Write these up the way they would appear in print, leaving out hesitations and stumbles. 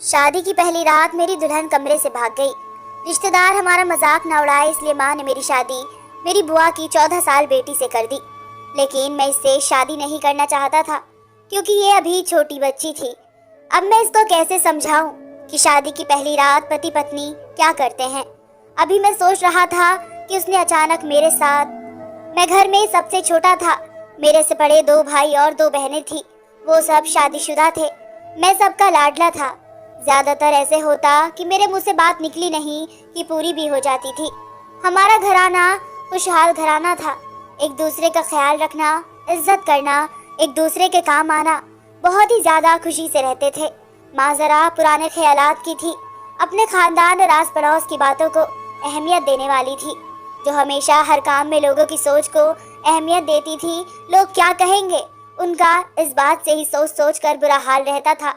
شادی کی پہلی رات میری دلہن کمرے سے بھاگ گئی۔ رشتہ دار ہمارا مذاق نہ اڑائے اس لیے ماں نے میری شادی میری بوا کی 14 سال بیٹی سے کر دی، لیکن میں اس سے شادی نہیں کرنا چاہتا تھا کیونکہ یہ ابھی چھوٹی بچی تھی۔ اب میں اس کو کیسے سمجھاؤں کہ شادی کی پہلی رات پتی پتنی کیا کرتے ہیں۔ ابھی میں سوچ رہا تھا کہ اس نے اچانک میرے ساتھ، میں گھر میں سب سے چھوٹا تھا، میرے سے بڑے 2 بھائی اور 2 بہنیں تھیں، وہ سب شادی شدہ تھے، میں سب کا لاڈلا تھا۔ زیادہ تر ایسے ہوتا کہ میرے منہ سے بات نکلی نہیں کہ پوری بھی ہو جاتی تھی۔ ہمارا گھرانہ خوشحال گھرانہ تھا، ایک دوسرے کا خیال رکھنا، عزت کرنا، ایک دوسرے کے کام آنا، بہت ہی زیادہ خوشی سے رہتے تھے۔ ماں ذرا پرانے خیالات کی تھی، اپنے خاندان اور آس پڑوس کی باتوں کو اہمیت دینے والی تھی، جو ہمیشہ ہر کام میں لوگوں کی سوچ کو اہمیت دیتی تھی۔ لوگ کیا کہیں گے، ان کا اس بات سے ہی سوچ سوچ کر برا حال رہتا تھا۔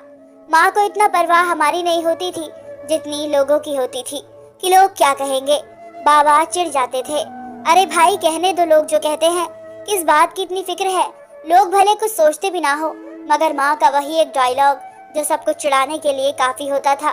ماں کو اتنا پرواہ ہماری نہیں ہوتی تھی جتنی لوگوں کی ہوتی تھی کہ لوگ کیا کہیں گے۔ بابا چڑ جاتے تھے، ارے بھائی کہنے دو، لوگ جو کہتے ہیں کس بات کی اتنی فکر ہے، لوگ بھلے کچھ سوچتے بھی نہ ہو۔ مگر ماں کا وہی ایک ڈائلاگ جو سب کچھ چڑھانے کے لیے کافی ہوتا تھا۔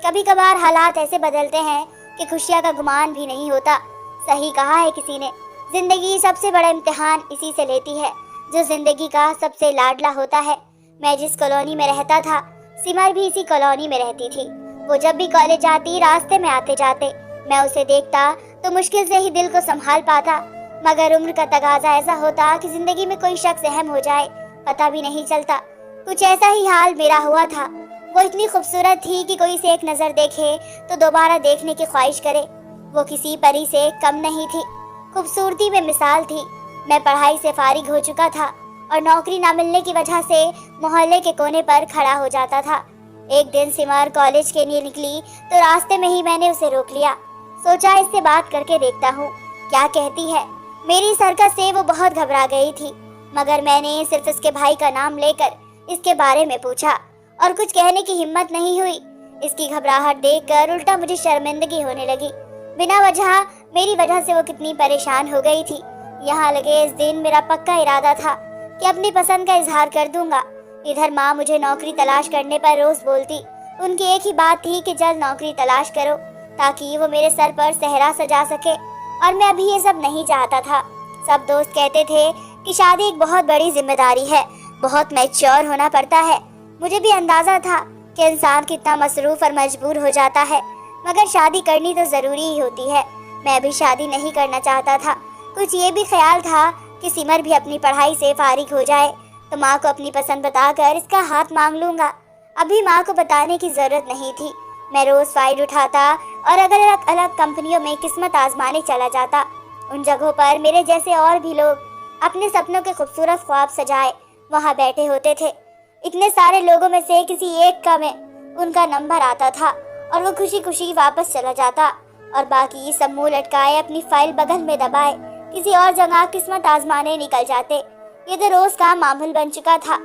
کبھی کبھار حالات ایسے بدلتے ہیں کہ خوشیاں کا گمان بھی نہیں ہوتا۔ صحیح کہا ہے کسی نے، زندگی سب سے بڑا امتحان اسی سے لیتی ہے جو زندگی کا سب سے لاڈلا ہوتا ہے۔ میں جس کالونی میں رہتا تھا، سمر بھی اسی کالونی میں رہتی تھی۔ وہ جب بھی کالج آتی، راستے میں آتے جاتے میں اسے دیکھتا تو مشکل سے ہی دل کو سنبھال پاتا، مگر عمر کا تقاضا ایسا ہوتا کہ زندگی میں کوئی شخص اہم ہو جائے پتہ بھی نہیں چلتا۔ کچھ ایسا ہی حال میرا ہوا تھا۔ وہ اتنی خوبصورت تھی کہ کوئی اسے ایک نظر دیکھے تو دوبارہ دیکھنے کی خواہش کرے۔ وہ کسی پری سے کم نہیں تھی، خوبصورتی میں مثال تھی۔ میں پڑھائی سے فارغ ہو چکا تھا اور نوکری نہ ملنے کی وجہ سے محلے کے کونے پر کھڑا ہو جاتا تھا۔ ایک دن سمر کالج کے لیے نکلی تو راستے میں ہی میں نے اسے روک لیا، سوچا اس سے بات کر کے دیکھتا ہوں کیا کہتی ہے۔ میری اس حرکت سے وہ بہت گھبرا گئی تھی، مگر میں نے صرف اس کے بھائی کا نام لے کر اس کے بارے میں پوچھا اور کچھ کہنے کی ہمت نہیں ہوئی۔ اس کی گھبراہٹ دیکھ کر الٹا مجھے شرمندگی ہونے لگی، بنا وجہ میری وجہ سے وہ کتنی پریشان ہو گئی تھی۔ یہاں لگے اس دن میرا پکا ارادہ تھا کہ اپنی پسند کا اظہار کر دوں گا۔ ادھر ماں مجھے نوکری تلاش کرنے پر روز بولتی، ان کی ایک ہی بات تھی کہ جلد نوکری تلاش کرو تاکہ وہ میرے سر پر صحرا سجا سکے، اور میں ابھی یہ سب نہیں چاہتا تھا۔ سب دوست کہتے تھے کہ شادی ایک بہت بڑی ذمہ داری ہے، بہت میچور ہونا پڑتا ہے۔ مجھے بھی اندازہ تھا کہ انسان کتنا مصروف اور مجبور ہو جاتا ہے، مگر شادی کرنی تو ضروری ہی ہوتی ہے۔ میں بھی شادی نہیں کرنا چاہتا تھا۔ کچھ یہ بھی خیال تھا کہ سمر بھی اپنی پڑھائی سے فارغ ہو جائے تو ماں کو اپنی پسند بتا کر اس کا ہاتھ مانگ لوں گا۔ ابھی ماں کو بتانے کی ضرورت نہیں تھی۔ میں روز فائل اٹھاتا اور الگ الگ کمپنیوں میں قسمت آزمانے چلا جاتا۔ ان جگہوں پر میرے جیسے اور بھی لوگ اپنے سپنوں کے خوبصورت خواب سجائے وہاں بیٹھے ہوتے تھے۔ اتنے سارے لوگوں میں سے کسی ایک کا میں ان کا نمبر آتا تھا اور وہ خوشی خوشی واپس چلا جاتا، اور باقی سب منہ لٹکائے اپنی فائل بغل میں دبائے کسی اور جگہ قسمت آزمانے نکل جاتے۔ یہ تو روز کا معمول بن چکا تھا۔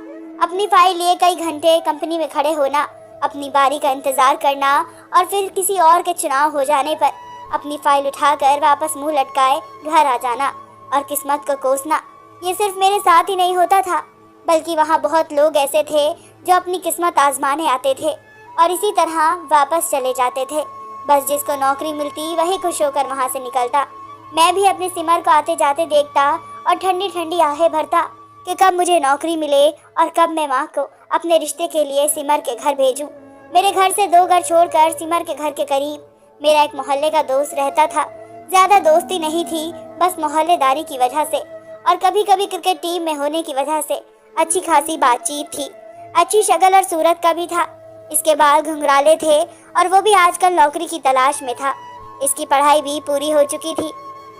اپنی فائل لیے کئی گھنٹے کمپنی میں کھڑے ہونا، اپنی باری کا انتظار کرنا، اور پھر کسی اور کے چناؤ ہو جانے پر اپنی فائل اٹھا کر واپس منہ لٹکائے گھر آ جانا اور قسمت کو کوسنا۔ یہ صرف میرے ساتھ ہی نہیں ہوتا تھا، بلکہ وہاں بہت لوگ ایسے تھے جو اپنی قسمت آزمانے آتے تھے اور اسی طرح واپس چلے جاتے تھے۔ بس جس کو نوکری ملتی وہی خوش ہو کر وہاں سے نکلتا۔ میں بھی اپنے سمر کو آتے جاتے دیکھتا اور ٹھنڈی ٹھنڈی آہیں بھرتا کہ کب مجھے نوکری ملے اور کب میں ماں کو اپنے رشتے کے لیے سمر کے گھر بھیجوں۔ میرے گھر سے 2 گھر چھوڑ کر سمر کے گھر کے قریب میرا ایک محلے کا دوست رہتا تھا۔ زیادہ دوستی نہیں تھی، بس محلے داری کی وجہ سے اور کبھی کبھی کرکٹ ٹیم میں ہونے کی وجہ سے اچھی خاصی بات چیت تھی۔ اچھی شکل اور صورت کا بھی تھا۔ اس کے بال گھنگرالے تھے اور وہ بھی آج کل نوکری کی تلاش میں تھا۔ اس کی پڑھائی بھی پوری ہو چکی تھی۔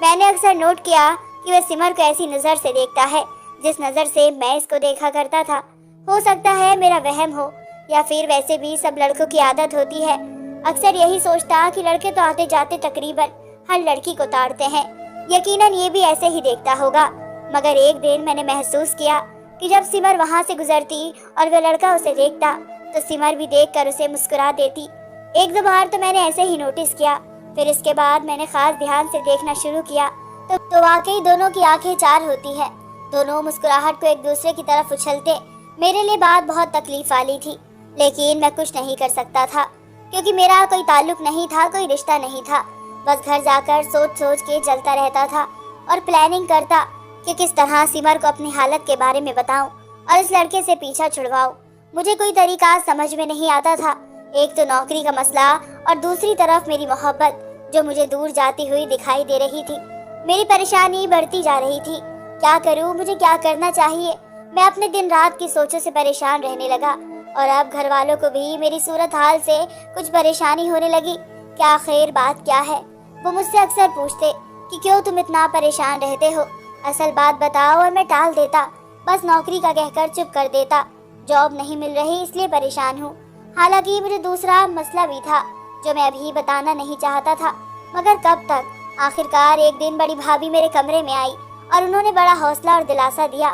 میں نے اکثر نوٹ کیا کہ وہ سمر کو ایسی نظر سے دیکھتا ہے جس نظر سے میں اس کو دیکھا کرتا تھا۔ ہو سکتا ہے میرا وہم ہو، یا پھر ویسے بھی سب لڑکوں کی عادت ہوتی ہے۔ اکثر یہی سوچتا کہ لڑکے تو آتے جاتے تقریباً ہر لڑکی کو تاڑتے ہیں، یقیناً یہ بھی ایسے ہی دیکھتا ہوگا۔ مگر ایک دن میں نے محسوس کیا کہ جب سمر وہاں سے گزرتی اور وہ لڑکا اسے دیکھتا تو سمر بھی دیکھ کر اسے مسکرا دیتی۔ 1-2 بار تو میں نے ایسے ہی نوٹس کیا، پھر اس کے بعد میں نے خاص دھیان سے دیکھنا شروع کیا تو واقعی دونوں کی آنکھیں 4 ہوتی ہیں، دونوں مسکراہٹ کو ایک دوسرے کی طرف اچھلتے۔ میرے لیے بات بہت تکلیف والی تھی۔ लेकिन मैं कुछ नहीं कर सकता था, क्योंकि मेरा कोई ताल्लुक नहीं था, कोई रिश्ता नहीं था। बस घर जाकर सोच सोच के जलता रहता था और प्लानिंग करता कि किस तरह सिमर को अपनी हालत के बारे में बताऊं और इस लड़के से पीछा छुड़वाऊं। मुझे कोई तरीका समझ में नहीं आता था। एक तो नौकरी का मसला और दूसरी तरफ मेरी मोहब्बत जो मुझे दूर जाती हुई दिखाई दे रही थी। मेरी परेशानी बढ़ती जा रही थी। क्या करूं, मुझे क्या करना चाहिए? मैं अपने दिन रात की सोचों से परेशान रहने लगा और अब घर वालों को भी मेरी सूरत हाल से कुछ परेशानी होने लगी। क्या खैर, बात क्या है? वो मुझसे अक्सर पूछते कि क्यों तुम इतना परेशान रहते हो, असल बात बताओ, और मैं टाल देता, बस नौकरी का कहकर चुप कर देता। जॉब नहीं मिल रही इसलिए परेशान हूँ। हालांकि मुझे दूसरा मसला भी था जो मैं अभी बताना नहीं चाहता था, मगर कब तक? आखिरकार एक दिन बड़ी भाभी मेरे कमरे में आई और उन्होंने बड़ा हौसला और दिलासा दिया।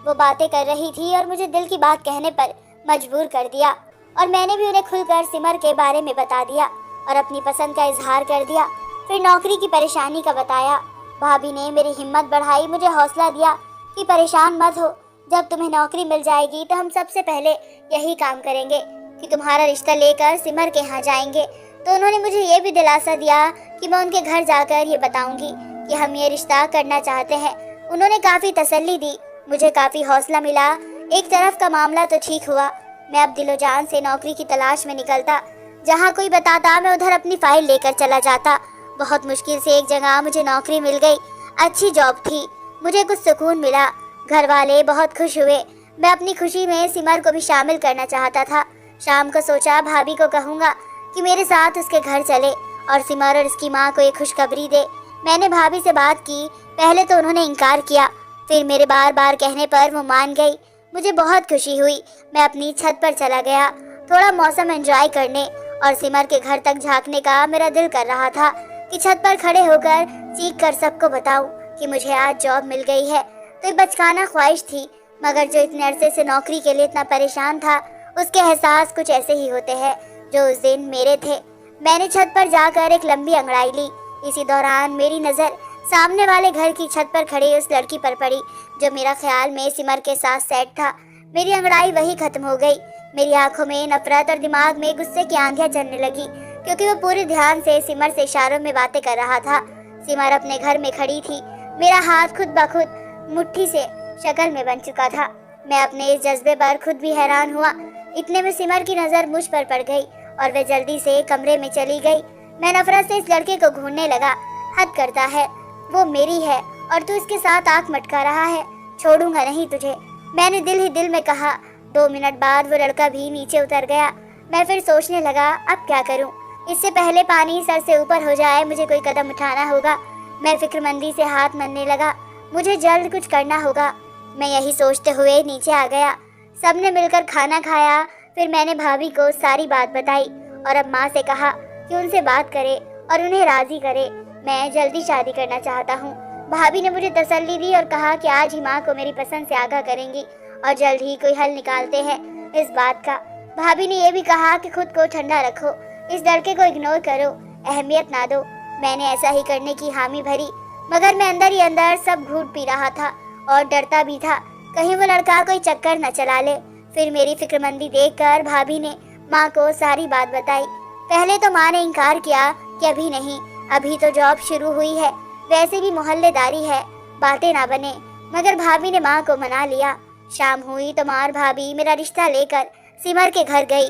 वो बातें कर रही थी और मुझे दिल की बात कहने पर मजबूर कर दिया और मैंने भी उन्हें खुलकर सिमर के बारे में बता दिया और अपनी पसंद का इजहार कर दिया। फिर नौकरी की परेशानी का बताया। भाभी ने मेरी हिम्मत बढ़ाई, मुझे हौसला दिया कि परेशान मत हो, जब तुम्हें नौकरी मिल जाएगी तो हम सबसे पहले यही काम करेंगे कि तुम्हारा रिश्ता लेकर सिमर के यहाँ जाएंगे। तो उन्होंने मुझे ये भी दिलासा दिया कि मैं उनके घर जाकर ये बताऊंगी कि हम ये रिश्ता करना चाहते हैं। उन्होंने काफ़ी तसल्ली दी, मुझे काफ़ी हौसला मिला। एक तरफ का मामला तो ठीक हुआ। मैं अब दिलो जान से नौकरी की तलाश में निकलता। जहाँ कोई बताता मैं उधर अपनी फाइल लेकर चला जाता। बहुत मुश्किल से एक जगह मुझे नौकरी मिल गई। अच्छी जॉब थी, मुझे कुछ सुकून मिला। घर वाले बहुत खुश हुए। मैं अपनी खुशी में सिमर को भी शामिल करना चाहता था। शाम को सोचा भाभी को कहूँगा कि मेरे साथ उसके घर चले और सिमर और उसकी माँ को एक खुशखबरी दे। मैंने भाभी से बात की। पहले तो उन्होंने इनकार किया, फिर मेरे बार बार कहने पर वो मान गई। मुझे बहुत खुशी हुई। मैं अपनी छत पर चला गया थोड़ा मौसम एंजॉय करने, और सिमर के घर तक झांकने का मेरा दिल कर रहा था कि छत पर खड़े होकर चीख कर सबको बताऊं कि मुझे आज जॉब मिल गई है। तो बचकाना ख्वाहिश थी, मगर जो इतने अरसे से नौकरी के लिए इतना परेशान था, उसके एहसास कुछ ऐसे ही होते हैं जो उस दिन मेरे थे। मैंने छत पर जाकर एक लंबी अंगड़ाई ली। इसी दौरान मेरी नज़र सामने वाले घर की छत पर खड़ी उस लड़की पर पड़ी जो मेरा ख्याल में सिमर के साथ सेट था। मेरी अंगड़ाई वही खत्म हो गई। मेरी आंखों में नफरत और दिमाग में गुस्से की आंधियां चलने लगी, क्योंकि वो पूरे ध्यान से सिमर से इशारों में बातें कर रहा था। सिमर अपने घर में खड़ी थी। मेरा हाथ खुद ब खुद मुट्ठी से शक्ल में बन चुका था। मैं अपने इस जज्बे पर खुद भी हैरान हुआ। इतने में सिमर की नज़र मुझ पर पड़ गई और वह जल्दी से कमरे में चली गई। मैं नफरत से इस लड़के को घूरने लगा। हद करता है, वो मेरी है और तू इसके साथ आंख मटका रहा है। छोड़ूंगा नहीं तुझे, मैंने दिल ही दिल में कहा। 2 मिनट बाद वो लड़का भी नीचे उतर गया। मैं फिर सोचने लगा, अब क्या करूं? इससे पहले पानी सर से ऊपर हो जाए, मुझे कोई कदम उठाना होगा। मैं फिक्रमंदी से हाथ मलने लगा। मुझे जल्द कुछ करना होगा। मैं यही सोचते हुए नीचे आ गया। सबने मिलकर खाना खाया। फिर मैंने भाभी को सारी बात बताई और अब माँ से कहा कि उनसे बात करे और उन्हें राजी करे। मैं जल्दी शादी करना चाहता हूँ। भाभी ने मुझे तसल्ली दी और कहा कि आज ही माँ को मेरी पसंद से आगाह करेंगी और जल्द ही कोई हल निकालते हैं इस बात का। भाभी ने यह भी कहा कि खुद को ठंडा रखो, इस लड़के को इग्नोर करो, अहमियत ना दो। मैंने ऐसा ही करने की हामी भरी, मगर मैं अंदर ही अंदर सब घूट पी रहा था और डरता भी था कहीं वो लड़का कोई चक्कर न चला ले। फिर मेरी फिक्रमंदी देखकर भाभी ने माँ को सारी बात बताई। पहले तो माँ ने इनकार किया कि अभी नहीं, अभी तो जॉब शुरू हुई है, वैसे भी मोहल्लेदारी है, बातें ना बने। मगर भाभी ने माँ को मना लिया। शाम हुई तो माँ और भाभी मेरा रिश्ता लेकर सिमर के घर गई।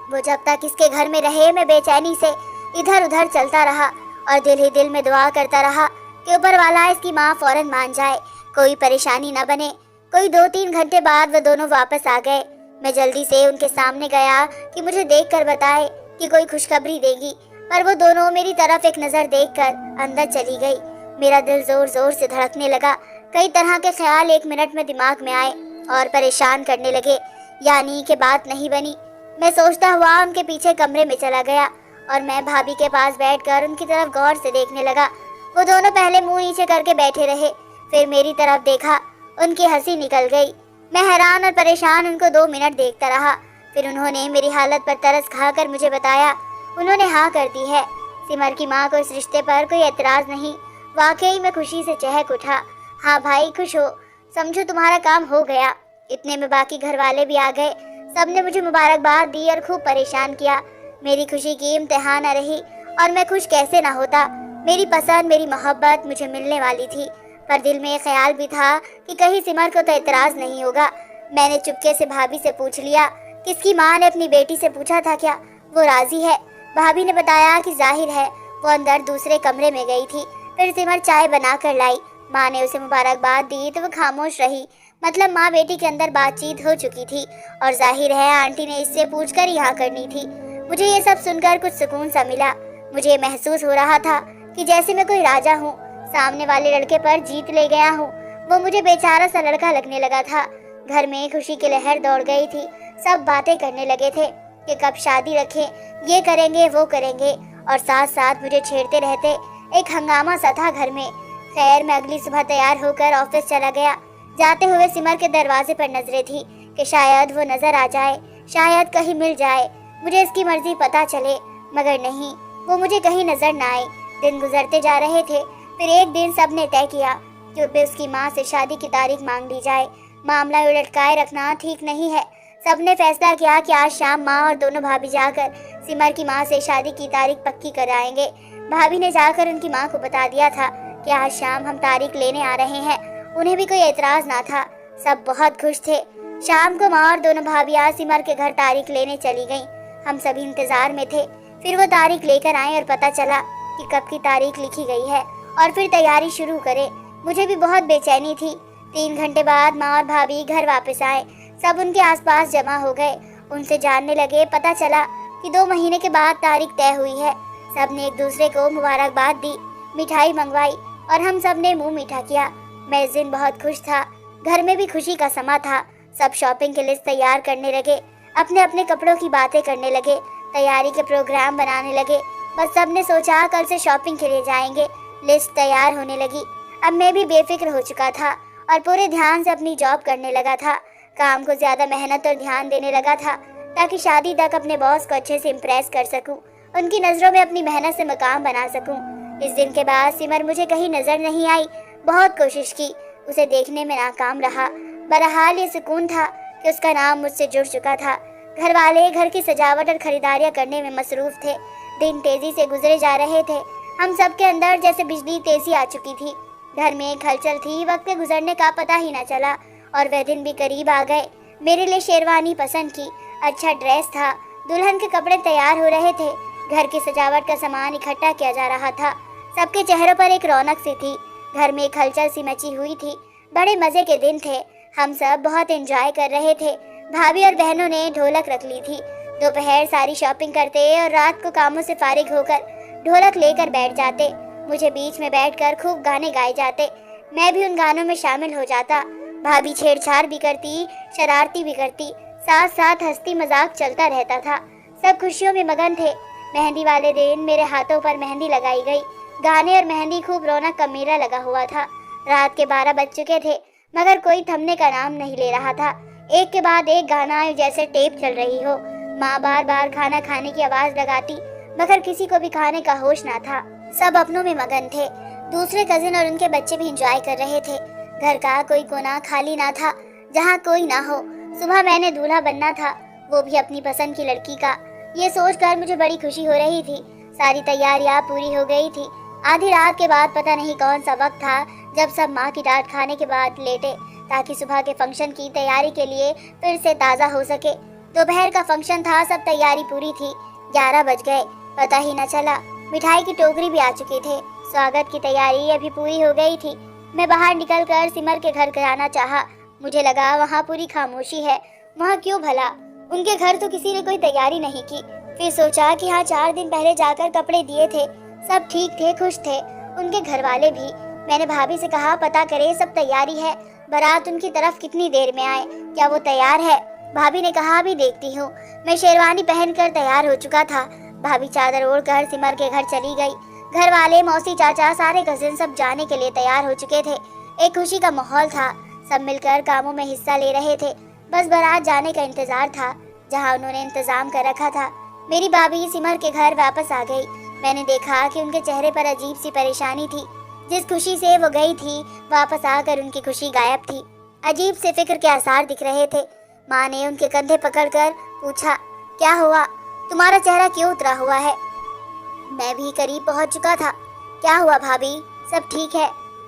वो जब तक इसके घर में रहे मैं बेचैनी से इधर उधर चलता रहा और दिल ही दिल में दुआ करता रहा कि ऊपर वाला इसकी माँ फौरन मान जाए, कोई परेशानी न बने। कोई 2-3 घंटे बाद वो दोनों वापस आ गए। मैं जल्दी से उनके सामने गया कि मुझे देखकर बताए कि कोई खुशखबरी देगी, पर वो दोनों मेरी तरफ एक नज़र देखकर अंदर चली गई। मेरा दिल जोर जोर से धड़कने लगा। कई तरह के ख्याल 1 मिनट में दिमाग में आए और परेशान करने लगे, यानी कि बात नहीं बनी। मैं सोचता हुआ उनके पीछे कमरे में चला गया और मैं भाभी के पास बैठकर उनकी तरफ गौर से देखने लगा। वो दोनों पहले मुंह नीचे करके बैठे रहे, फिर मेरी तरफ देखा, उनकी हंसी निकल गई। मैं हैरान और परेशान उनको 2 मिनट देखता रहा। फिर उन्होंने मेरी हालत पर तरस खाकर मुझे बताया उन्होंने हाँ कर दी है। सिमर की माँ को इस रिश्ते पर कोई एतराज़ नहीं। वाकई मैं खुशी से चहक उठा। हाँ भाई, खुश हो, समझो तुम्हारा काम हो गया। इतने में बाकी घर वाले भी आ गए। सब ने मुझे मुबारकबाद दी और खूब परेशान किया। मेरी खुशी की इम्तिहान न रही और मैं खुश कैसे ना होता। मेरी पसंद, मेरी मोहब्बत मुझे मिलने वाली थी, पर दिल में ये ख्याल भी था कि कहीं सिमर को तो एतराज़ नहीं होगा। मैंने चुपके से भाभी से पूछ लिया, किसकी माँ ने अपनी बेटी से पूछा था क्या? वो राजी है। भाभी ने बताया कि जाहिर है वो अंदर दूसरे कमरे में गई थी। फिर सिमर चाय बना कर लाई। माँ ने उसे मुबारकबाद दी तो वो खामोश रही। मतलब माँ बेटी के अंदर बातचीत हो चुकी थी और जाहिर है आंटी ने इससे पूछकर यहाँ करनी थी। मुझे ये सब सुनकर कुछ सुकून सा मिला। मुझे महसूस हो रहा था कि जैसे मैं कोई राजा हूँ, सामने वाले लड़के पर जीत ले गया हूँ। वो मुझे बेचारा सा लड़का लगने लगा था। घर में खुशी की लहर दौड़ गई थी। सब बातें करने लगे थे कि कब शादी रखें, ये करेंगे वो करेंगे, और साथ साथ मुझे छेड़ते रहते। एक हंगामा सा था घर में। खैर, मैं अगली सुबह तैयार होकर ऑफिस चला गया। जाते हुए सिमर के दरवाजे पर नजरें थी कि शायद वो नजर आ जाए, शायद कहीं मिल जाए, मुझे इसकी मर्जी पता चले। मगर नहीं, वो मुझे कहीं नजर न आई। दिन गुजरते जा रहे थे। फिर एक दिन सबने तय किया कि उसकी माँ से शादी की तारीख मांग ली जाए। मामला लटकाए रखना ठीक नहीं है। सबने फैसला किया कि आज शाम माँ और दोनों भाभी जाकर सिमर की माँ से शादी की तारीख पक्की कराएंगे। भाभी ने जाकर उनकी माँ को बता दिया था कि आज शाम हम तारीख लेने आ रहे हैं। उन्हें भी कोई एतराज ना था। सब बहुत खुश थे। शाम को माँ और दोनों भाभियाँ सिमर के घर तारीख लेने चली गईं। हम सभी इंतजार में थे। फिर वो तारीख लेकर आए और पता चला कि कब की तारीख लिखी गई है और फिर तैयारी शुरू करें। मुझे भी बहुत बेचैनी थी। 3 घंटे बाद माँ और भाभी घर वापस आए। सब उनके आसपास जमा हो गए। उनसे जानने लगे। पता चला कि 2 महीने के बाद तारीख तय हुई है। सब ने एक दूसरे को मुबारकबाद दी, मिठाई मंगवाई और हम सब ने मुंह मीठा किया। मैं इस दिन बहुत खुश था। घर में भी खुशी का समा था। सब शॉपिंग की लिस्ट तैयार करने लगे, अपने अपने कपड़ों की बातें करने लगे, तैयारी के प्रोग्राम बनाने लगे। बस सब ने सोचा कल से शॉपिंग के लिए जाएंगे। लिस्ट तैयार होने लगी। अब मैं भी बेफिक्र हो चुका था और पूरे ध्यान से अपनी जॉब करने लगा था। काम को ज़्यादा मेहनत और ध्यान देने लगा था ताकि शादी तक अपने बॉस को अच्छे से इम्प्रेस कर सकूं, उनकी नज़रों में अपनी मेहनत से मकाम बना सकूं। इस दिन के बाद सिमर मुझे कहीं नज़र नहीं आई। बहुत कोशिश की, उसे देखने में नाकाम रहा। बहरहाल ये सुकून था कि उसका नाम मुझसे जुड़ चुका था। घर वाले घर की सजावट और खरीदारियाँ करने में मसरूफ़ थे। दिन तेज़ी से गुजरे जा रहे थे। हम सब के अंदर जैसे बिजली तेज़ी आ चुकी थी। घर में एक हलचल थी। वक्त के गुजरने का पता ही न चला और वह दिन भी करीब आ गए। मेरे लिए शेरवानी पसंद की, अच्छा ड्रेस था, दुल्हन के कपड़े तैयार हो रहे थे, घर की सजावट का सामान इकट्ठा किया जा रहा था। सबके चेहरों पर एक रौनक सी थी। घर में एक हलचल सी मची हुई थी। बड़े मज़े के दिन थे। हम सब बहुत एंजॉय कर रहे थे। भाभी और बहनों ने ढोलक रख ली थी। दोपहर सारी शॉपिंग करते और रात को कामों से फारिग होकर ढोलक लेकर बैठ जाते। मुझे बीच में बैठकर खूब गाने गाए जाते। मैं भी उन गानों में शामिल हो जाता। भाभी छेड़छाड़ भी करती, शरारती भी करती, साथ साथ हंसती मजाक चलता रहता था। सब खुशियों में मगन थे। मेहंदी वाले दिन मेरे हाथों पर मेहंदी लगाई गई। गाने और मेहंदी खूब रौनक का मेला लगा हुआ था। रात के 12 बज चुके थे मगर कोई थमने का नाम नहीं ले रहा था। एक के बाद एक गाना जैसे टेप चल रही हो। माँ बार बार खाना खाने की आवाज़ लगाती मगर किसी को भी खाने का होश ना था। सब अपनों में मगन थे। दूसरे कजिन और उनके बच्चे भी एंजॉय कर रहे थे। घर का कोई कोना खाली ना था जहाँ कोई ना हो। सुबह मैंने दूल्हा बनना था, वो भी अपनी पसंद की लड़की का। ये सोचकर मुझे बड़ी खुशी हो रही थी। सारी तैयारियां पूरी हो गई थी। आधी रात के बाद पता नहीं कौन सा वक्त था जब सब माँ की डांट खाने के बाद लेटे ताकि सुबह के फंक्शन की तैयारी के लिए फिर से ताज़ा हो सके। दोपहर का फंक्शन था, सब तैयारी पूरी थी। 11 बज गए, पता ही न चला। मिठाई की टोकरी भी आ चुकी थे। स्वागत की तैयारी अभी पूरी हो गई थी। मैं बाहर निकलकर सिमर के घर जाना चाहा। मुझे लगा वहाँ पूरी खामोशी है। वहाँ क्यों भला? उनके घर तो किसी ने कोई तैयारी नहीं की। फिर सोचा कि हाँ 4 दिन पहले जाकर कपड़े दिए थे, सब ठीक थे, खुश थे। उनके घर वाले भी। मैंने भाभी से कहा पता करे सब तैयारी है, बारात उनकी तरफ कितनी देर में आए, क्या वो तैयार है? भाभी ने कहा अभी देखती हूँ। मैं शेरवानी पहनकर तैयार हो चुका था। भाभी चादर ओढ़कर सिमर के घर चली गई। घर वाले, मौसी, चाचा, सारे कजिन सब जाने के लिए तैयार हो चुके थे। एक खुशी का माहौल था। सब मिलकर कामों में हिस्सा ले रहे थे। बस बारात जाने का इंतजार था जहाँ उन्होंने इंतजाम कर रखा था। मेरी भाभी सिमर के घर वापस आ गई। मैंने देखा कि उनके चेहरे पर अजीब सी परेशानी थी। जिस खुशी से वो गई थी वापस आकर उनकी खुशी गायब थी। अजीब से फिक्र के आसार दिख रहे थे। माँ ने उनके कंधे पकड़कर पूछा, क्या हुआ? तुम्हारा चेहरा क्यों उतरा हुआ है? मैं भी करीब पहुंच चुका था। क्या हुआ भाभी, सब ठीक है?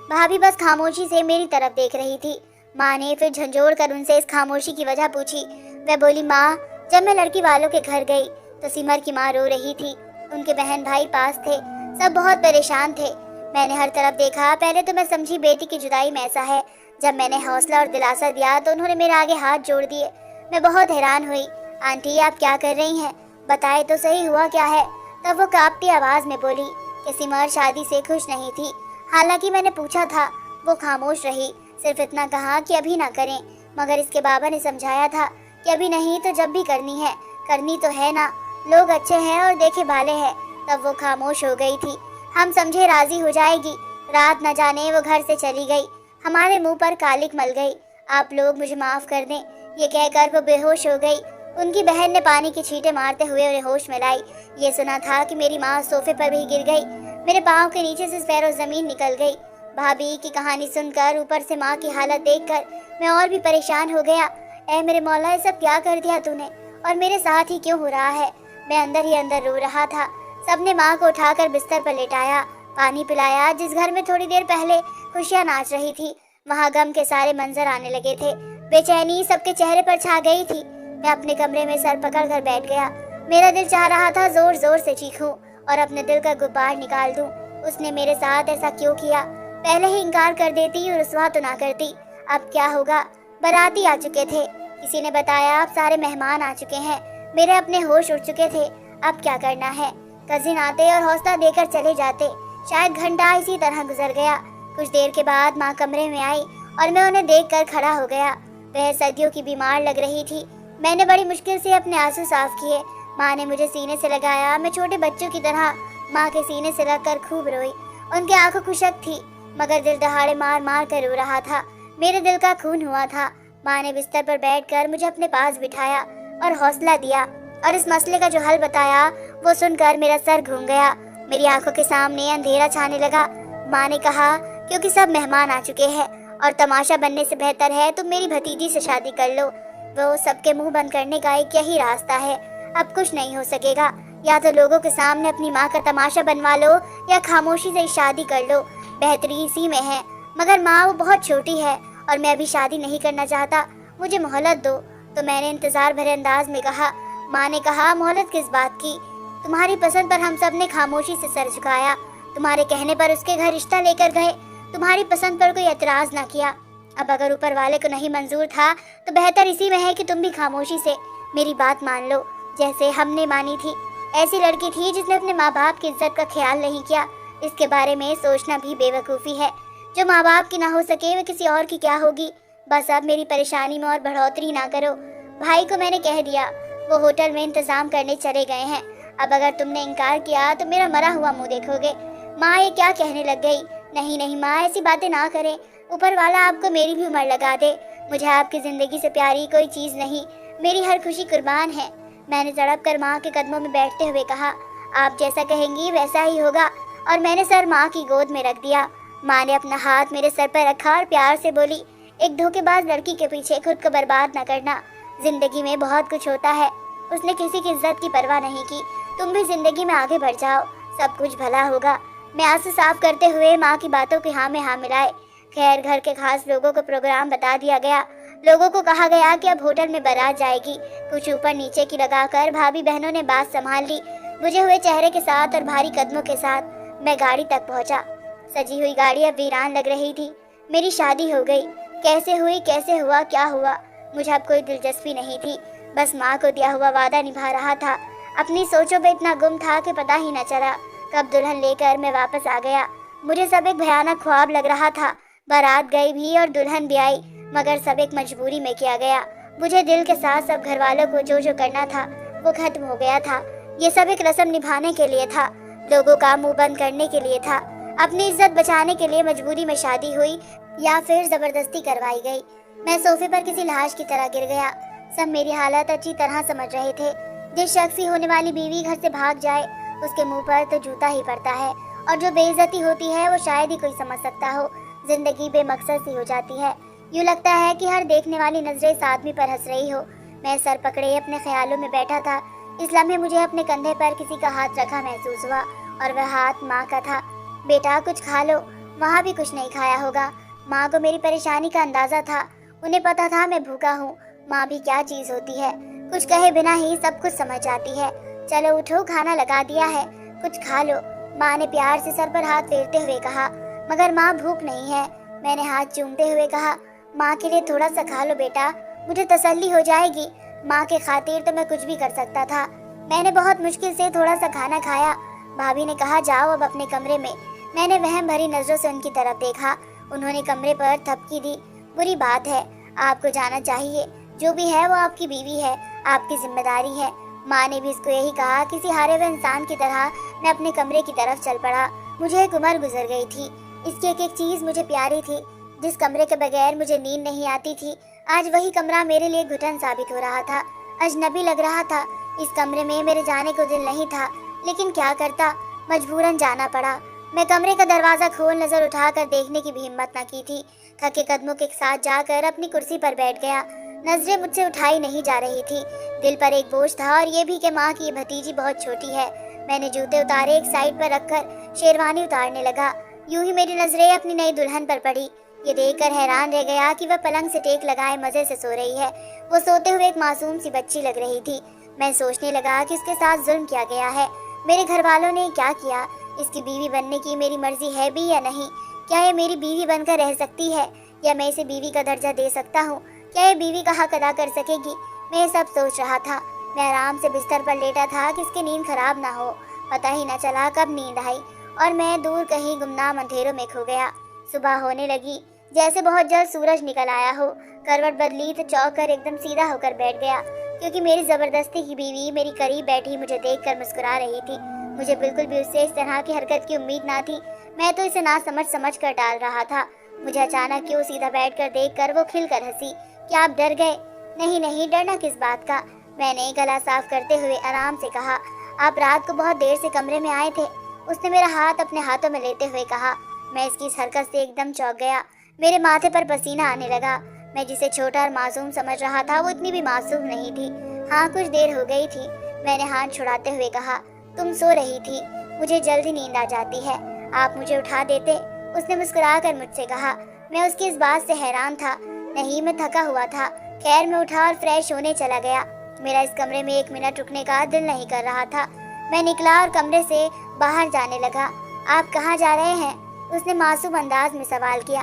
भाभी बस खामोशी से मेरी तरफ देख रही थी। माँ ने फिर झंझोड़ कर उनसे इस खामोशी की वजह पूछी। वह बोली, माँ, जब मैं लड़की वालों के घर गई तो सिमर की माँ रो रही थी। उनके बहन भाई पास थे, सब बहुत परेशान थे। मैंने हर तरफ देखा। पहले तो मैं समझी बेटी की जुदाई में ऐसा है। जब मैंने हौसला और दिलासा दिया तो उन्होंने मेरे आगे हाथ जोड़ दिए। मैं बहुत हैरान हुई। आंटी, आप क्या कर रही हैं? बताए तो सही, हुआ क्या है? तब वो कांपती आवाज में बोली कि सिमर शादी से खुश नहीं थी। हालांकि मैंने पूछा था, वो खामोश रही। सिर्फ इतना कहा कि अभी ना करें, मगर इसके बाबा ने समझाया था कि अभी नहीं तो जब भी करनी है, करनी तो है ना, लोग अच्छे हैं और देखे भाले हैं। तब वो खामोश हो गई थी। हम समझे राजी हो जाएगी। रात न जाने वो घर से चली गई। हमारे मुंह पर कालिक मल गई। आप लोग मुझे माफ कर दें, ये कहकर वो बेहोश हो गई। उनकी बहन ने पानी की छींटे मारते हुए उन्हें होश में लाई। ये सुना था कि मेरी माँ सोफे पर भी गिर गई। मेरे पाँव के नीचे से पैरों जमीन निकल गई। भाभी की कहानी सुनकर, ऊपर से माँ की हालत देखकर मैं और भी परेशान हो गया। ऐ मेरे मौला, ये सब क्या कर दिया तूने, और मेरे साथ ही क्यों हो रहा है? मैं अंदर ही अंदर रो रहा था। सबने माँ को उठाकर बिस्तर पर लेटाया, पानी पिलाया। जिस घर में थोड़ी देर पहले खुशियाँ नाच रही थी, वहाँ गम के सारे मंजर आने लगे थे। बेचैनी सबके चेहरे पर छा गई थी। मैं अपने कमरे में सर पकड़कर बैठ गया। मेरा दिल चाह रहा था जोर जोर से चीखूं और अपने दिल का गुब्बार निकाल दूं। उसने मेरे साथ ऐसा क्यों किया? पहले ही इनकार कर देती और रुसवा तो ना करती। अब क्या होगा? बाराती आ चुके थे। किसी ने बताया अब सारे मेहमान आ चुके हैं। मेरे अपने होश उड़ चुके थे। अब क्या करना है? कजिन आते और हौसला देकर चले जाते। शायद घंटा इसी तरह गुजर गया। कुछ देर के बाद माँ कमरे में आई और मैं उन्हें देखकर खड़ा हो गया। वह सदियों की बीमार लग रही थी। मैंने बड़ी मुश्किल से अपने आंसू साफ किए। माँ ने मुझे सीने से लगाया। मैं छोटे बच्चों की तरह माँ के सीने से लगकर खूब रोई। उनकी आंखों खुशक थी, मगर दिल दहाड़े मार मार कर रो रहा था। मेरे दिल का खून हुआ था। माँ ने बिस्तर पर बैठकर मुझे अपने पास बिठाया और हौसला दिया और इस मसले का जो हल बताया वो सुनकर मेरा सर घूम गया। मेरी आंखों के सामने अंधेरा छाने लगा। माँ ने कहा, क्योंकि सब मेहमान आ चुके हैं और तमाशा बनने से बेहतर है तुम मेरी भतीजी से शादी कर लो। वो सबके मुंह बंद करने का एक यही रास्ता है। अब कुछ नहीं हो सकेगा। या तो लोगों के सामने अपनी माँ का तमाशा बनवा लो या खामोशी से शादी कर लो। बेहतरी इसी में है। मगर माँ, वो बहुत छोटी है और मैं अभी शादी नहीं करना चाहता। मुझे मोहलत दो। तो मैंने इंतजार भरे अंदाज में कहा। माँ ने कहा, मोहलत किस बात की? तुम्हारी पसंद पर हम सब ने खामोशी से सर झुकाया। तुम्हारे कहने पर उसके घर रिश्ता लेकर गए। तुम्हारी पसंद पर कोई एतराज ना किया। अब अगर ऊपर वाले को नहीं मंजूर था तो बेहतर इसी में है कि तुम भी खामोशी से मेरी बात मान लो, जैसे हमने मानी थी। ऐसी लड़की थी जिसने अपने माँ बाप की इज्जत का ख्याल नहीं किया। इसके बारे में सोचना भी बेवकूफ़ी है। जो माँ बाप की ना हो सके वो किसी और की क्या होगी? बस अब मेरी परेशानी में और बढ़ोतरी ना करो। भाई को मैंने कह दिया, वो होटल में इंतजाम करने चले गए हैं। अब अगर तुमने इनकार किया तो मेरा मरा हुआ मुंह देखोगे। माँ ये क्या कहने लग गई? नहीं नहीं माँ, ऐसी बातें ना करें। ऊपर वाला आपको मेरी भी उम्र लगा दे। मुझे आपकी ज़िंदगी से प्यारी कोई चीज़ नहीं। मेरी हर खुशी कुर्बान है। मैंने तड़प कर माँ के कदमों में बैठते हुए कहा, आप जैसा कहेंगी वैसा ही होगा। और मैंने सर माँ की गोद में रख दिया। माँ ने अपना हाथ मेरे सर पर रखा और प्यार से बोली, एक धोखेबाज लड़की के पीछे खुद को बर्बाद न करना। जिंदगी में बहुत कुछ होता है। उसने किसी की इज्जत की परवाह नहीं की। तुम भी जिंदगी में आगे बढ़ जाओ, सब कुछ भला होगा। मैं आंसू साफ करते हुए माँ की बातों के हाँ में हाँ मिलाए। खैर, घर के खास लोगों को प्रोग्राम बता दिया गया। लोगों को कहा गया कि अब होटल में बारात जाएगी। कुछ ऊपर नीचे की लगाकर भाभी बहनों ने बात संभाल ली। बुझे हुए चेहरे के साथ और भारी कदमों के साथ मैं गाड़ी तक पहुंचा। सजी हुई गाड़ी अब वीरान लग रही थी। मेरी शादी हो गई। कैसे हुई, कैसे हुआ, क्या हुआ, मुझे अब कोई दिलचस्पी नहीं थी। बस माँ को दिया हुआ वादा निभा रहा था। अपनी सोचों में इतना गुम था कि पता ही न चला कब दुल्हन लेकर मैं वापस आ गया। मुझे सब एक भयानक ख्वाब लग रहा था। बारात गई भी और दुल्हन भी आई, मगर सब एक मजबूरी में किया गया। मुझे दिल के साथ सब घर वालों को जो जो करना था वो खत्म हो गया था। ये सब एक रस्म निभाने के लिए था, लोगों का मुंह बंद करने के लिए था। अपनी इज्जत बचाने के लिए मजबूरी में शादी हुई या फिर जबरदस्ती करवाई गई। मैं सोफे पर किसी लाश की तरह गिर गया। सब मेरी हालत अच्छी तरह समझ रहे थे। जिस शख्स की होने वाली बीवी घर से भाग जाए उसके मुंह पर तो जूता ही पड़ता है, और जो बेइज्जती होती है वो शायद ही कोई समझ सकता हो। जिंदगी बेमकसद सी हो जाती है। यूँ लगता है कि हर देखने वाली नजरें इस आदमी पर हंस रही हो। मैं सर पकड़े अपने ख्यालों में बैठा था। इस लम्हे मुझे अपने कंधे पर किसी का हाथ रखा महसूस हुआ और वह हाथ माँ का था। बेटा कुछ खा लो। वहाँ भी कुछ नहीं खाया होगा। माँ को मेरी परेशानी का अंदाजा था। उन्हें पता था मैं भूखा हूँ। माँ भी क्या चीज़ होती है, कुछ कहे बिना ही सब कुछ समझ जाती है। चलो उठो, खाना लगा दिया है, कुछ खा लो। माँ ने प्यार से सर पर हाथ फेरते हुए कहा। मगर माँ भूख नहीं है। मैंने हाथ चूमते हुए कहा। माँ के लिए थोड़ा सा खा लो बेटा, मुझे तसल्ली हो जाएगी। माँ के खातिर तो मैं कुछ भी कर सकता था। मैंने बहुत मुश्किल से थोड़ा सा खाना खाया। भाभी ने कहा जाओ अब अपने कमरे में। मैंने वहम भरी नजरों से उनकी तरफ देखा। उन्होंने कमरे पर थपकी दी। बुरी बात है, आपको जाना चाहिए। जो भी है वो आपकी बीवी है, आपकी जिम्मेदारी है। माँ ने भी इसको यही कहा। किसी हारे हुए इंसान की तरह मैं अपने कमरे की तरफ चल पड़ा। मुझे एक उम्र गुजर गई थी। इसकी एक एक चीज मुझे प्यारी थी। जिस कमरे के बगैर मुझे नींद नहीं आती थी, आज वही कमरा मेरे लिए घुटन साबित हो रहा था। अजनबी लग रहा था। इस कमरे में मेरे जाने को दिल नहीं था, लेकिन क्या करता, मजबूरन जाना पड़ा। मैं कमरे का दरवाजा खोल नजर उठाकर देखने की भी हिम्मत न की थी। थके कदमों के साथ जाकर अपनी कुर्सी पर बैठ गया। नजरें मुझसे उठाई नहीं जा रही थी। दिल पर एक बोझ था, और ये भी कि माँ की भतीजी बहुत छोटी है। मैंने जूते उतारे, एक साइड पर रखकर शेरवानी उतारने लगा। यूं ही मेरी नजरें अपनी नई दुल्हन पर पड़ी। ये देखकर हैरान रह गया कि वह पलंग से टेक लगाए मजे से सो रही है। वो सोते हुए एक मासूम सी बच्ची लग रही थी। मैं सोचने लगा कि उसके साथ जुल्म किया गया है। मेरे घर वालों ने क्या किया? इसकी बीवी बनने की मेरी मर्जी है भी या नहीं? क्या ये मेरी बीवी बनकर रह सकती है, या मैं इसे बीवी का दर्जा दे सकता हूँ? क्या ये बीवी का हक अदा कर सकेगी? मैं ये सब सोच रहा था। मैं आराम से बिस्तर पर लेटा था कि इसकी नींद खराब ना हो। पता ही न चला कब नींद आई और मैं दूर कहीं गुमनाम अंधेरों में खो गया। सुबह होने लगी, जैसे बहुत जल्द सूरज निकल आया हो। करवट बदली तो चौंक कर एकदम सीधा होकर बैठ गया, क्योंकि मेरी जबरदस्ती की बीवी मेरी करीब बैठी मुझे देखकर मुस्कुरा रही थी। मुझे बिल्कुल भी उससे इस तरह की हरकत की उम्मीद ना थी। मैं तो इसे ना समझ कर टाल रहा था। मुझे अचानक क्यों सीधा बैठकर देखकर वो खिलकर हंसी। क्या आप डर गए? नहीं नहीं, डरना किस बात का? मैंने गला साफ करते हुए आराम से कहा। आप रात को बहुत देर से कमरे में आए थे? उसने मेरा हाथ अपने हाथों में लेते हुए कहा। मैं इसकी इस हरकत से एकदम चौंक गया। मेरे माथे पर पसीना आने लगा। मैं जिसे छोटा और मासूम समझ रहा था, वो इतनी भी मासूम नहीं थी। हाँ, कुछ देर हो गई थी। मैंने हाथ छुड़ाते हुए कहा। तुम सो रही थी, मुझे जल्दी नींद आ जाती है, आप मुझे उठा देते? उसने मुस्कुराकर मुझसे कहा। मैं उसकी इस बात से हैरान था। नहीं, मैं थका हुआ था। खैर, मैं उठा और फ्रेश होने चला गया। मेरा इस कमरे में एक मिनट रुकने का दिल नहीं कर रहा था। मैं निकला और कमरे से बाहर जाने लगा। आप कहाँ जा रहे हैं? उसने मासूम अंदाज में सवाल किया।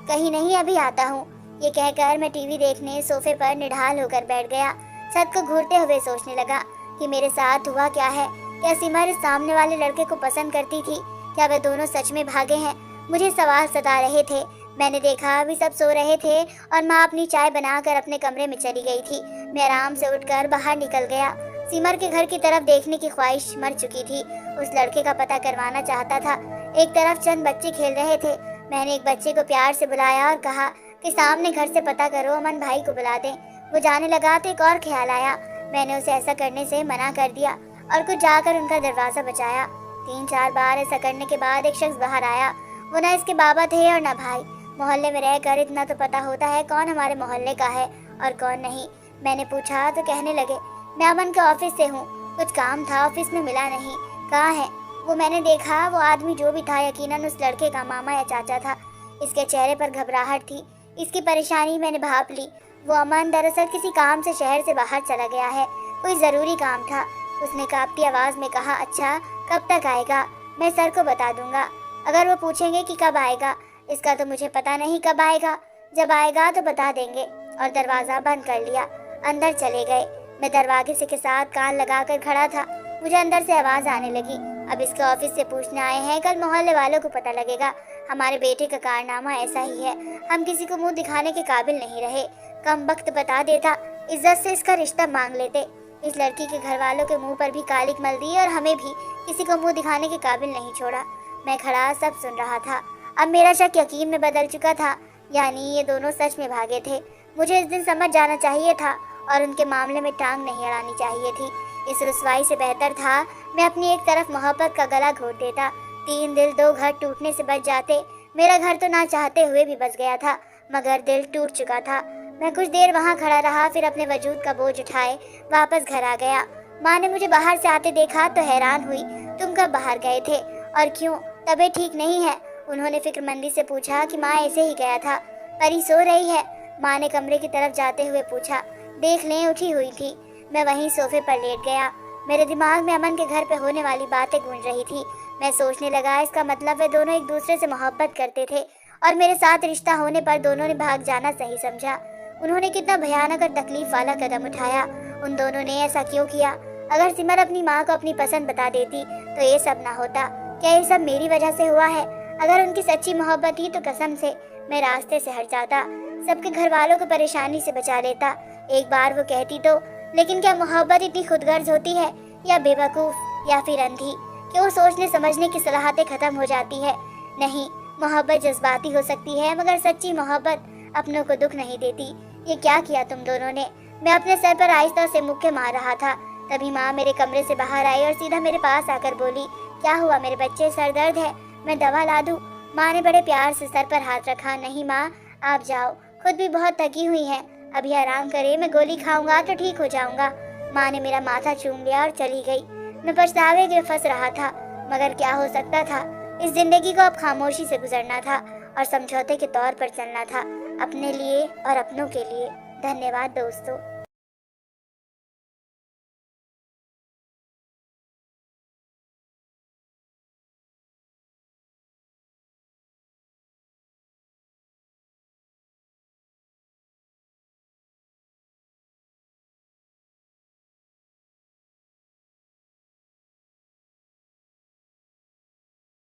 कहीं नहीं, अभी आता हूँ। ये कहकर मैं टीवी देखने सोफे पर निढाल होकर बैठ गया। छत को घूरते हुए सोचने लगा कि मेरे साथ हुआ क्या है। क्या सिमर इस सामने वाले लड़के को पसंद करती थी? क्या वे दोनों सच में भागे हैं? मुझे सवाल सता रहे थे। मैंने देखा अभी सब सो रहे थे और माँ अपनी चाय बनाकर अपने कमरे में चली गई थी। मैं आराम से उठकर बाहर निकल गया। सिमर के घर की तरफ देखने की ख्वाहिश मर चुकी थी। उस लड़के का पता करवाना चाहता था। एक तरफ चंद बच्चे खेल रहे थे। मैंने एक बच्चे को प्यार से बुलाया और कहा कि सामने घर से पता करो, अमन भाई को बुला दें। वो जाने लगा तो एक और ख्याल आया। मैंने उसे ऐसा करने से मना कर दिया और कुछ जाकर उनका दरवाजा बचाया। 3-4 बार ऐसा करने के बाद एक शख्स बाहर आया। वो ना इसके बाबा थे और ना भाई। मोहल्ले में रहकर इतना तो पता होता है कौन हमारे मोहल्ले का है और कौन नहीं। मैंने पूछा तो कहने लगे, मैं अमन के ऑफिस से हूँ, कुछ काम था, ऑफिस में मिला नहीं। कहाँ है वो? मैंने देखा वो आदमी जो भी था यकीनन उस लड़के का मामा या चाचा था। इसके चेहरे पर घबराहट थी। इसकी परेशानी मैंने भाप ली। वो अमन दरअसल किसी काम से शहर से बाहर चला गया है, कोई ज़रूरी काम था। उसने कांपती आवाज़ में कहा, अच्छा कब तक आएगा? मैं सर को बता दूंगा। अगर वो पूछेंगे कि कब आएगा, इसका तो मुझे पता नहीं कब आएगा। जब आएगा तो बता देंगे। और दरवाज़ा बंद कर लिया। अंदर चले गए। मैं दरवाजे से के साथ कान लगाकर खड़ा था। मुझे अंदर से आवाज़ आने लगी, अब इसके ऑफिस से पूछने आए हैं, कल मोहल्ले वालों को पता लगेगा। हमारे बेटे का कारनामा ऐसा ही है। हम किसी को मुंह दिखाने के काबिल नहीं रहे। कम वक्त बता देता, इज्जत से इसका रिश्ता मांग लेते। इस लड़की के घर वालों के मुंह पर भी कालिक मल दी और हमें भी किसी को मुंह दिखाने के काबिल नहीं छोड़ा। मैं खड़ा सब सुन रहा था। अब मेरा शक यकीन में बदल चुका था, यानी ये दोनों सच में भागे थे। मुझे इस दिन समझ जाना चाहिए था और उनके मामले में टांग नहीं अड़ानी चाहिए थी। इस रुसवाई से बेहतर था मैं अपनी एक तरफ मोहब्बत का गला घोट देता। 3 दिल 2 घर टूटने से बच जाते। मेरा घर तो ना चाहते हुए भी बच गया था, मगर दिल टूट चुका था। मैं कुछ देर वहाँ खड़ा रहा, फिर अपने वजूद का बोझ उठाए वापस घर आ गया। माँ ने मुझे बाहर से आते देखा तो हैरान हुई। तुम कब बाहर गए थे और क्यों? तबीयत ठीक नहीं है? उन्होंने फिक्रमंदी से पूछा कि माँ ऐसे ही गया था। परी सो रही है? माँ ने कमरे की तरफ जाते हुए पूछा। देख लें, उठी हुई थी। मैं वहीं सोफे पर लेट गया। मेरे दिमाग में अमन के घर पे होने वाली बातें गूंज रही थी। मैं सोचने लगा, इसका मतलब वे दोनों एक दूसरे से मोहब्बत करते थे और मेरे साथ रिश्ता होने पर दोनों ने भाग जाना सही समझा। उन्होंने कितना भयानक और तकलीफ वाला कदम उठाया। उन दोनों ने ऐसा क्यों किया? अगर सिमर अपनी माँ को अपनी पसंद बता देती तो ये सब ना होता। क्या ये सब मेरी वजह से हुआ है? अगर उनकी सच्ची मोहब्बत थी तो कसम से मैं रास्ते से हट जाता, सबके घर वालों को परेशानी से बचा लेता। एक बार वो कहती तो। लेकिन क्या मोहब्बत इतनी खुदगर्ज होती है, या बेवकूफ़, या फिर अंधी कि वो सोचने समझने की सलाहतें खत्म हो जाती है? नहीं, मोहब्बत जज्बाती हो सकती है मगर सच्ची मोहब्बत अपनों को दुख नहीं देती। ये क्या किया तुम दोनों ने? मैं अपने सर पर आहिस्ता से मुक्के मार रहा था, तभी माँ मेरे कमरे से बाहर आई और सीधा मेरे पास आकर बोली, क्या हुआ मेरे बच्चे, सर दर्द है? मैं दवा ला दूँ? माँ ने बड़े प्यार से सर पर हाथ रखा। नहीं माँ, आप जाओ, खुद भी बहुत थकी हुई हैं, अभी आराम करें, मैं गोली खाऊंगा तो ठीक हो जाऊंगा। माँ ने मेरा माथा चूम लिया और चली गई। मैं पछतावे में फंस रहा था, मगर क्या हो सकता था? इस जिंदगी को अब खामोशी से गुजरना था और समझौते के तौर पर चलना था, अपने लिए और अपनों के लिए। धन्यवाद दोस्तों।